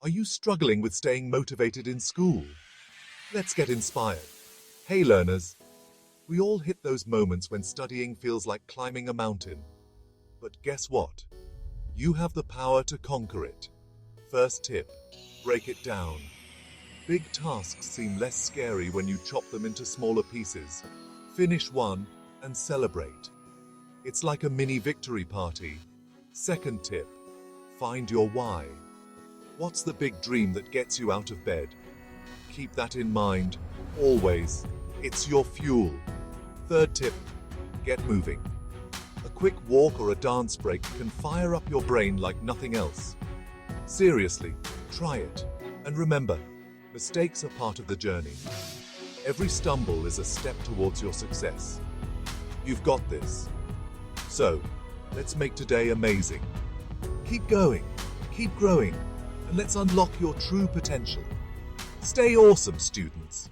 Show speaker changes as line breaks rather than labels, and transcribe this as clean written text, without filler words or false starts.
Are you struggling with staying motivated in school? Let's get inspired. Hey learners, we all hit those moments when studying feels like climbing a mountain. But guess what? You have the power to conquer it. First tip, break it down. Big tasks seem less scary when you chop them into smaller pieces. Finish one and celebrate. It's like a mini victory party. Second tip, find your why. What's the big dream that gets you out of bed? Keep that in mind, always. It's your fuel. Third tip, get moving. A quick walk or a dance break can fire up your brain like nothing else. Seriously, try it. And remember, mistakes are part of the journey. Every stumble is a step towards your success. You've got this. So, let's make today amazing. Keep going, keep growing, and let's unlock your true potential. Stay awesome, students.